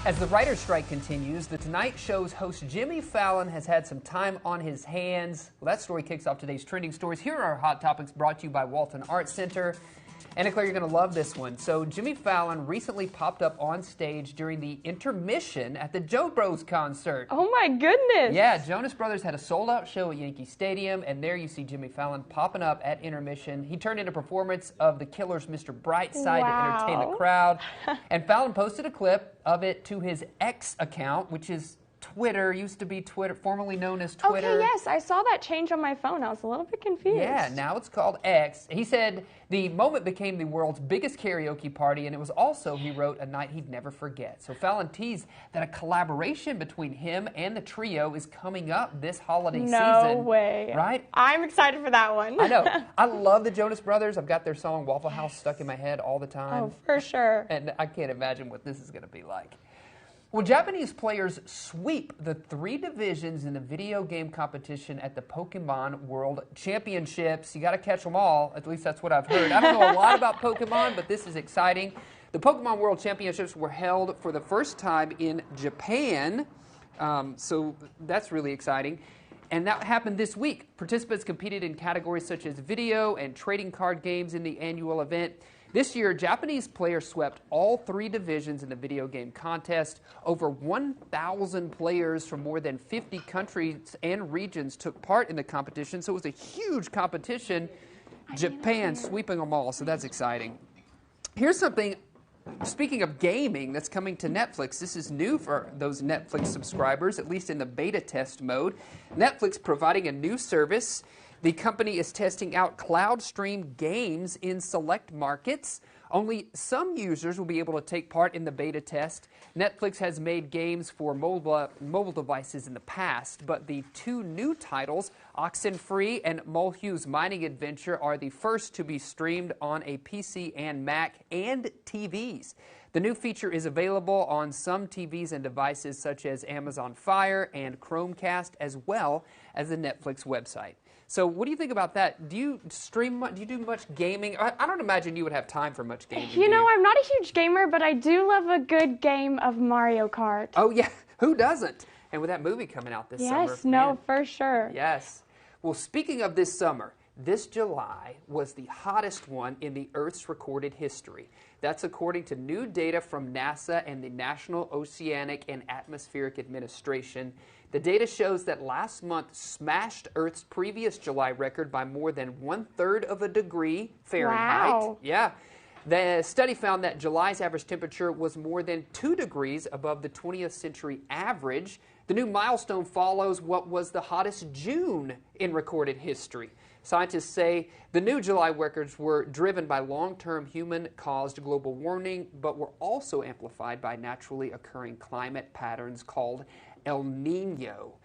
As the writer's strike continues, The Tonight Show's host Jimmy Fallon has had some time on his hands. Well, that story kicks off today's trending stories. Here are our hot topics brought to you by Walton Arts Center. Anna Claire, you're going to love this one. So Jimmy Fallon recently popped up on stage during the intermission at the Joe Bros concert. Oh my goodness! Yeah, Jonas Brothers had a sold-out show at Yankee Stadium, and there you see Jimmy Fallon popping up at intermission. He turned in a performance of The Killer's Mr. Brightside to entertain the crowd. And Fallon posted a clip of it to his X account, which is Twitter, used to be Twitter, formerly known as Twitter. Okay, yes, I saw that change on my phone. I was a little bit confused. Yeah, now it's called X. He said the moment became the world's biggest karaoke party, and it was also, he wrote, a night he'd never forget. So Fallon teased that a collaboration between him and the trio is coming up this holiday season. No way. Right? I'm excited for that one. I know. I love the Jonas Brothers. I've got their song Waffle House stuck in my head all the time. Oh, for sure. And I can't imagine what this is going to be like. Well, Japanese players sweep the 3 divisions in the video game competition at the Pokemon World Championships. You got to catch them all. At least that's what I've heard. I don't know a lot about Pokemon, but this is exciting. The Pokemon World Championships were held for the first time in Japan, so that's really exciting. And that happened this week. Participants competed in categories such as video and trading card games in the annual event. This year, Japanese players swept all 3 divisions in the video game contest. Over 1,000 players from more than 50 countries and regions took part in the competition, so it was a huge competition. Japan sweeping them all, so that's exciting. Here's something, speaking of gaming, that's coming to Netflix. This is new for those Netflix subscribers, at least in the beta test mode. Netflix providing a new service. The company is testing out cloud stream games in select markets. Only some users will be able to take part in the beta test. Netflix has made games for mobile devices in the past, but the 2 new titles, Oxenfree and Molehew's Mining Adventure, are the first to be streamed on a PC and Mac and TVs. The new feature is available on some TVs and devices such as Amazon Fire and Chromecast, as well as the Netflix website. So what do you think about that? Do you stream much? Do you do much gaming? I don't imagine you would have time for much gaming. You know, I'm not a huge gamer, but I do love a good game of Mario Kart. Oh, yeah. Who doesn't? And with that movie coming out this summer. Yes, no, for sure. Yes. Well, speaking of this summer, this July was the hottest one in the Earth's recorded history. That's according to new data from NASA and the National Oceanic and Atmospheric Administration. The data shows that last month smashed Earth's previous July record by more than 1/3 of a degree Fahrenheit. Wow. Yeah. The study found that July's average temperature was more than 2 degrees above the 20th century average. The new milestone follows what was the hottest June in recorded history. Scientists say the new July records were driven by long-term human-caused global warming, but were also amplified by naturally occurring climate patterns called El Nino.